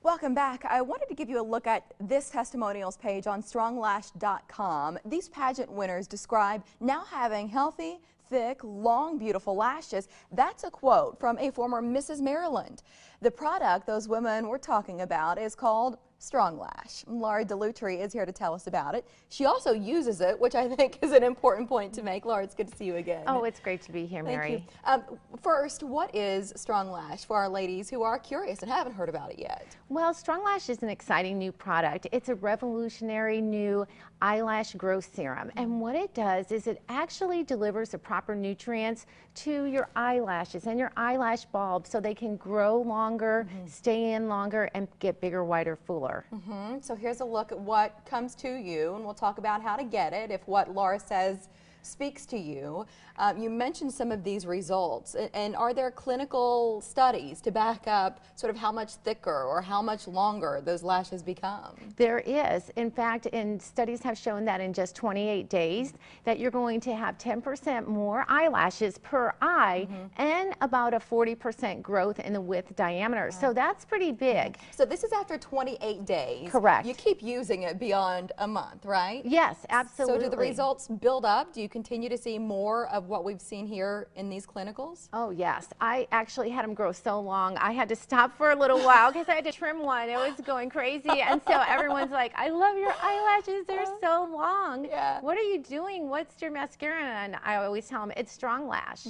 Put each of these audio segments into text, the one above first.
Welcome back. I wanted to give you a look at this testimonials page on stronglash.com. These pageant winners describe now having healthy, thick, long, beautiful lashes. That's a quote from a former Mrs. Maryland. The product those women were talking about is called Strong Lash. Laura DeLutri is here to tell us about it. She also uses it, which I think is an important point to make. Laura, it's good to see you again. Oh, it's great to be here, Mary. Thank you. First, what is Strong Lash for our ladies who are curious and haven't heard about it yet? Well, Strong Lash is an exciting new product. It's a revolutionary new eyelash growth serum. And what it does is it actually delivers the proper nutrients to your eyelashes and your eyelash bulbs so they can grow longer, stay in longer, and get bigger, wider, fuller. So here's a look at what comes to you, and we'll talk about how to get it if what Laura says speaks to you. You mentioned some of these results, and are there clinical studies to back up sort of how much thicker or how much longer those lashes become? There is. In fact, studies have shown that in just 28 days that you're going to have 10% more eyelashes per eye and about a 40% growth in the width diameter. So that's pretty big. So this is after 28 days. Correct. You keep using it beyond a month, right? Yes, absolutely. So do the results build up? Do you continue to see more of what we've seen here in these clinicals? Oh yes, I actually had them grow so long I had to stop for a little while because I had to trim one. It was going crazy, and so everyone's like, I love your eyelashes, they're so long. Yeah. What are you doing? What's your mascara? And I always tell them it's Strong Lash.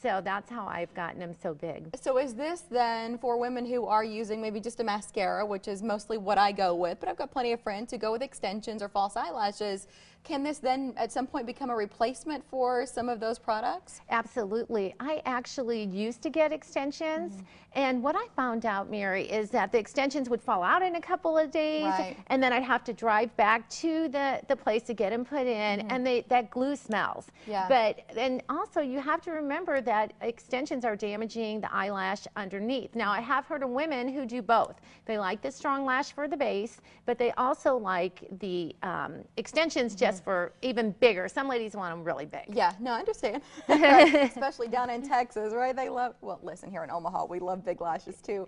So that's how I've gotten them so big. So is this then for women who are using maybe just a mascara, which is mostly what I go with, but I've got plenty of friends who go with extensions or false eyelashes. Can this then at some point become a replacement for some of those products? Absolutely. I actually used to get extensions, and what I found out, Mary, is that the extensions would fall out in a couple of days, and then I'd have to drive back to the place to get them put in, and that glue smells. And also you have to remember that extensions are damaging the eyelash underneath. Now, I have heard of women who do both. They like the Strong Lash for the base, but they also like the extensions just for even bigger. Some ladies want them really big. Yeah, no, I understand. Especially down in Texas, right? They love, well, listen, here in Omaha, we love big lashes too.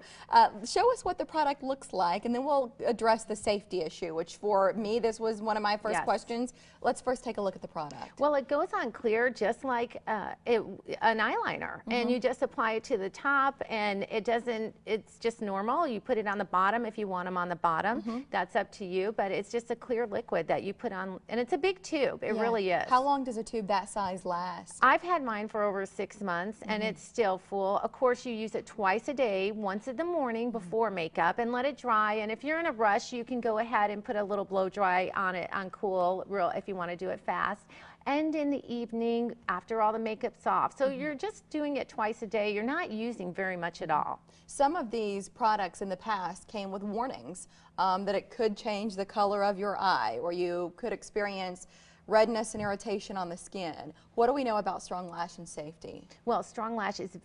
Show us what the product looks like, and then we'll address the safety issue, which for me, this was one of my first questions. Let's first take a look at the product. Well, it goes on clear just like an eyeliner, and you just apply it to the top, and it's just normal. You put it on the bottom if you want them on the bottom. That's up to you, but it's just a clear liquid that you put on, and it's a big tube. It really is. How long does a tube that size last? I've had mine for over 6 months, and it's still full. Of course, you use it twice a day, once in the morning before makeup, and let it dry. And if you're in a rush, you can go ahead and put a little blow dry on it on cool, if you want to do it fast. And in the evening after all the makeup's off. So you're just doing it twice a day. You're not using very much at all. Some of these products in the past came with warnings that it could change the color of your eye, or you could experience redness and irritation on the skin. What do we know about Strong Lash and safety? Well, Strong Lash is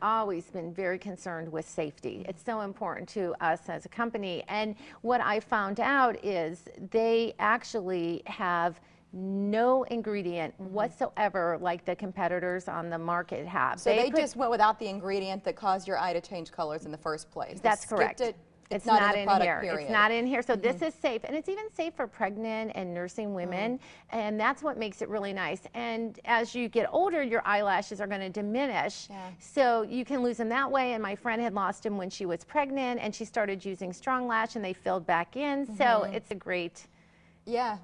always been very concerned with safety. It's so important to us as a company. And what I found out is they actually have no ingredient whatsoever like the competitors on the market have. So they just went without the ingredient that caused your eye to change colors in the first place. That's correct. It's not in here. Period. It's not in here. So this is safe, and it's even safe for pregnant and nursing women, and that's what makes it really nice. And as you get older, your eyelashes are going to diminish, so you can lose them that way. And my friend had lost them when she was pregnant, and she started using Strong Lash, and they filled back in. So it's a great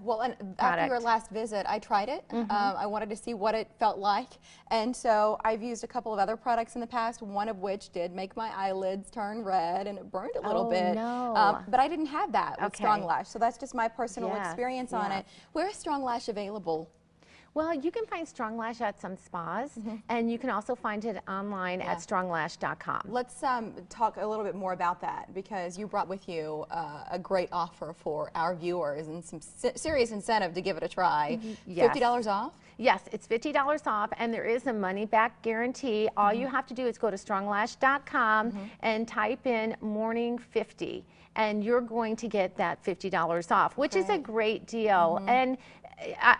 well, and after your last visit, I tried it. I wanted to see what it felt like, and so I've used a couple of other products in the past, one of which did make my eyelids turn red, and it burned a little bit. But I didn't have that with Strong Lash, so that's just my personal experience on it. Where is Strong Lash available? Well, you can find Strong Lash at some spas, and you can also find it online at stronglash.com. Let's talk a little bit more about that, because you brought with you a great offer for our viewers and some serious incentive to give it a try. $50 off? Yes, it's $50 off, and there is a money-back guarantee. All you have to do is go to stronglash.com and type in morning 50, and you're going to get that $50 off, which is a great deal. And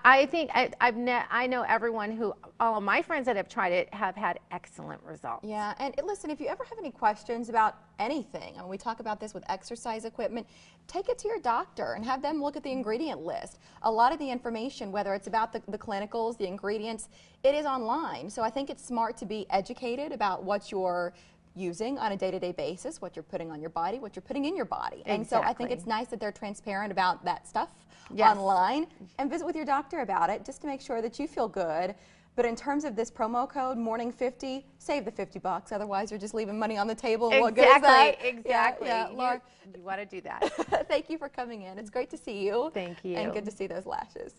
I think I know everyone who, all of my friends that have tried it have had excellent results. Yeah, and listen, if you ever have any questions about anything, and we talk about this with exercise equipment, take it to your doctor and have them look at the ingredient list. A lot of the information, whether it's about the clinicals, the ingredients, it is online. So I think it's smart to be educated about what you're using on a day-to-day basis, what you're putting on your body, what you're putting in your body. And so I think it's nice that they're transparent about that stuff online, and visit with your doctor about it just to make sure that you feel good. But in terms of this promo code, Morning50, save the $50. Otherwise, you're just leaving money on the table. And what good is that? Exactly. Yeah, Laura, you want to do that. thank you for coming in. It's great to see you. Thank you. And good to see those lashes.